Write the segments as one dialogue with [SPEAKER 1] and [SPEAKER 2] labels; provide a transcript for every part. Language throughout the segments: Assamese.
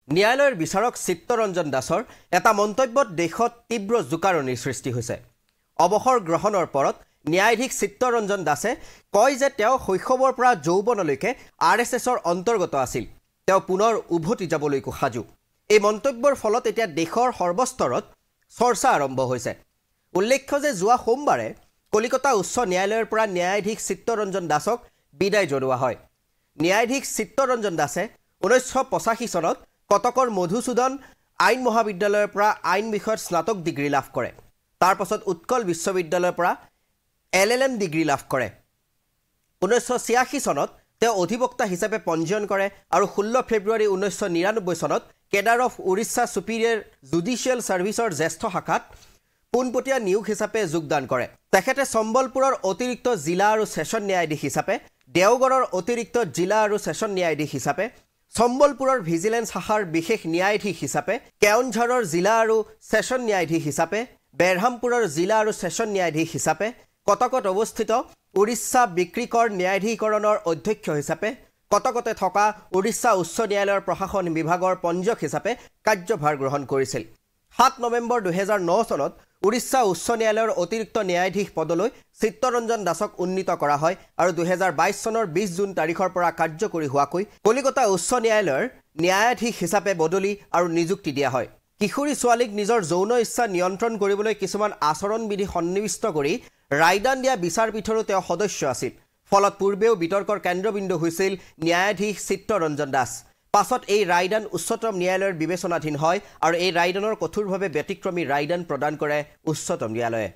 [SPEAKER 1] ন্যায়ালয়ৰ বিচাৰক চিত্তৰঞ্জন দাসৰ এটা মন্তব্যত দেশত তীব্ৰ জোকাৰণিৰ সৃষ্টি হৈছে। অৱসৰ গ্ৰহণৰ পৰত ন্যায়াধীশ চিত্তৰঞ্জন দাসে কয় যে তেওঁ শৈশৱৰ পৰা যৌৱনলৈকে RSSৰ অন্তৰ্গত আছিল। তেওঁ পুনৰ উভতি যাবলৈকো সাজু। এই মন্তব্যৰ ফলত এতিয়া দেশৰ সৰ্বস্তৰত চৰ্চা আৰম্ভ হৈছে। উল্লেখ্য যে যোৱা সোমবাৰে কলিকতা উচ্চ ন্যায়ালয়ৰ পৰা ন্যায়াধীশ চিত্তৰঞ্জন দাসক বিদায় জনোৱা হয়। ন্যায়াধীশ চিত্তৰঞ্জন দাসে 1985 চনত কটকৰ মধুসূদন আইন মহাবিদ্যালয়ৰ পৰা আইন বিষয়ত স্নাতক ডিগ্ৰী লাভ কৰে। তাৰ পাছত উৎকল বিশ্ববিদ্যালয়ৰ পৰা LLM ডিগ্ৰী লাভ কৰে। 1986 চনত তেওঁ অধিবক্তা হিচাপে পঞ্জীয়ন কৰে আৰু 16 ফেব্ৰুৱাৰী 1999 চনত কেডাৰ অফ উৰিষ্যা ছুপিৰিয়েৰ জুডিচিয়েল ছাৰ্ভিচৰ জ্যেষ্ঠ শাখাত পোনপটীয়া নিয়োগ হিচাপে যোগদান কৰে। তেখেতে সম্বলপুৰৰ অতিৰিক্ত জিলা আৰু ছেছন ন্যায়াধীশ হিচাপে, দেওগড়ৰ অতিৰিক্ত জিলা আৰু ছেছন ন্যায়াধীশ হিচাপে, সম্বলপুৰৰ ভিজিলেন্স শাখাৰ বিশেষ ন্যায়াধীশ হিচাপে, কেওনঝাৰৰ জিলা আৰু ছেছন ন্যায়াধীশ হিচাপে, বেৰহামপুৰৰ জিলা আৰু ছেছন ন্যায়াধীশ হিচাপে, কটকত অৱস্থিত উৰিষ্যা বিক্ৰীকৰ ন্যায়াধীকৰণৰ অধ্যক্ষ হিচাপে, কটকতে থকা উৰিষ্যা উচ্চ ন্যায়ালয়ৰ প্ৰশাসন বিভাগৰ পঞ্জীয়ক হিচাপে কাৰ্যভাৰ গ্ৰহণ কৰিছিল। 7 নৱেম্বৰ 2009 চনত উৰিষ্যা উচ্চ ন্যায়ালয়ৰ অতিৰিক্ত ন্যায়াধীশ পদলৈ চিত্তৰঞ্জন দাসক উন্নীত কৰা হয় আৰু 2022 চনৰ 20 জুন তাৰিখৰ পৰা কাৰ্যকৰী হোৱাকৈ কলিকতা উচ্চ ন্যায়ালয়ৰ ন্যায়াধীশ হিচাপে বদলি আৰু নিযুক্তি দিয়া হয়। কিশোৰী ছোৱালীক নিজৰ যৌন ইচ্ছা নিয়ন্ত্ৰণ কৰিবলৈ কিছুমান আচৰণবিধি সন্নিৱিষ্ট কৰি ৰায়দান দিয়া বিচাৰপীঠৰো তেওঁ সদস্য আছিল। ফলত পূৰ্বেও বিতৰ্কৰ কেন্দ্ৰবিন্দু হৈছিল ন্যায়াধীশ চিত্তৰঞ্জন দাস। পাছত এই ৰায়দান উচ্চতম ন্যায়ালয়ৰ বিবেচনাধীন হয় আৰু এই ৰায়দানৰ কঠোৰভাৱে ব্যতিক্ৰমী ৰায়দান প্ৰদান কৰে উচ্চতম ন্যায়ালয়ে।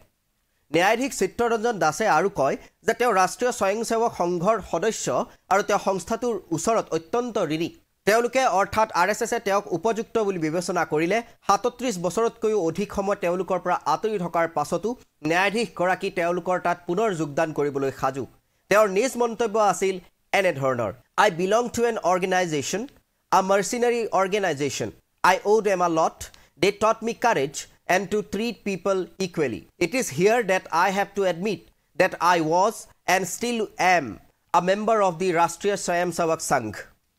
[SPEAKER 1] ন্যায়াধীশ চিত্তৰঞ্জন দাসে আৰু কয় যে তেওঁ ৰাষ্ট্ৰীয় স্বয়ংসেৱক সংঘৰ সদস্য আৰু তেওঁ সংস্থাটোৰ ওচৰত অত্যন্ত ঋণী। তেওঁলোকে অৰ্থাৎ RSSে তেওঁক উপযুক্ত বুলি বিবেচনা কৰিলে 37 বছৰতকৈও অধিক সময় তেওঁলোকৰ পৰা আঁতৰি থকাৰ পাছতো ন্যায়াধীশগৰাকী তেওঁলোকৰ তাত পুনৰ যোগদান কৰিবলৈ সাজু। তেওঁৰ নিজ মন্তব্য আছিল এনেধৰণৰ: I belong to an organization, a mercenary organization. I owe them a lot. They taught me courage and to treat people equally. It is here that I have to admit that I was and still am a member of the Rashtriya Swayamsevak Sangh.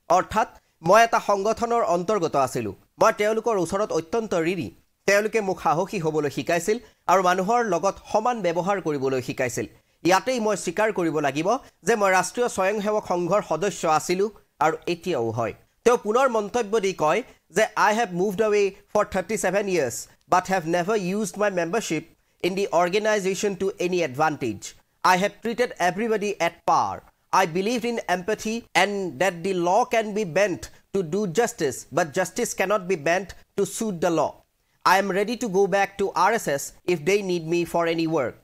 [SPEAKER 1] অৰ্থাৎ মই এটা সংগঠনৰ অন্তৰ্গত আছিলোঁ। মই তেওঁলোকৰ ওচৰত অত্যন্ত ঋণী। তেওঁলোকে মোক সাহসী হ'বলৈ শিকাইছিল আৰু মানুহৰ লগত সমান ব্যৱহাৰ কৰিবলৈ শিকাইছিল। ইয়াতেই মই স্বীকাৰ কৰিব লাগিব যে মই ৰাষ্ট্ৰীয় স্বয়ংসেৱক সংঘৰ সদস্য আছিলোঁ আৰু এতিয়াও হয়। তেওঁ পুনৰ মন্তব্য দি কয় যে I have moved away for 37 years but have never used my membership in the organization to any advantage. I have treated everybody at par. I believed in empathy and that the law can be bent to do justice, but justice cannot be bent to suit the law. I am ready to go back to RSS if they need me for any work.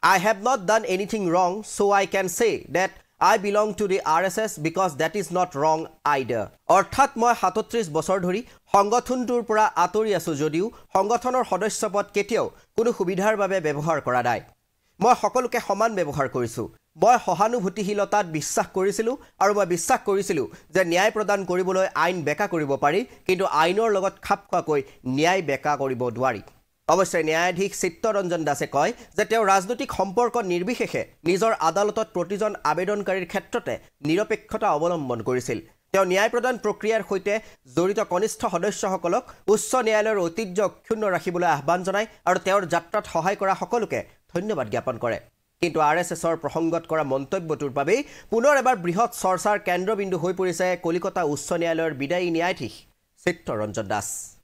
[SPEAKER 1] I have not done anything wrong, so I can say that I belong to the RSS because that is not wrong either. অৰ্থাৎ মই 37 বছৰ ধৰি সংগঠনটোৰ পৰা আঁতৰি আছোঁ যদিও সংগঠনৰ সদস্যপদ কেতিয়াও কোনো সুবিধাৰ বাবে ব্যৱহাৰ কৰা নাই। মই সকলোকে সমান ব্যৱহাৰ কৰিছোঁ। মই সহানুভূতিশীলতাত বিশ্বাস কৰিছিলোঁ আৰু মই বিশ্বাস কৰিছিলোঁ যে ন্যায় প্ৰদান কৰিবলৈ আইন বেকা কৰিব পাৰি, কিন্তু আইনৰ লগত খাপ খোৱাকৈ ন্যায় বেকা কৰিব নোৱাৰি। অৱশ্যে ন্যায়াধীশ চিত্তৰঞ্জন দাসে কয় যে তেওঁ ৰাজনৈতিক সম্পৰ্ক নিৰ্বিশেষে নিজৰ আদালতত প্ৰতিজন আবেদনকাৰীৰ ক্ষেত্ৰতে নিৰপেক্ষতা অৱলম্বন কৰিছিল। তেওঁ ন্যায় প্ৰদান প্ৰক্ৰিয়াৰ সৈতে জড়িত কনিষ্ঠ সদস্যসকলক উচ্চ ন্যায়ালয়ৰ ঐতিহ্য অক্ষুণ্ণ ৰাখিবলৈ আহ্বান জনায় আৰু তেওঁৰ যাত্ৰাত সহায় কৰা সকলোকে ধন্যবাদ জ্ঞাপন কৰে। কিন্তু RSSৰ প্ৰসংগত কৰা মন্তব্যটোৰ বাবেই পুনৰ এবাৰ বৃহৎ চৰ্চাৰ কেন্দ্ৰবিন্দু হৈ পৰিছে কলিকতা উচ্চ ন্যায়ালয়ৰ বিদায়ী ন্যায়াধীশ চিত্তৰঞ্জন দাস।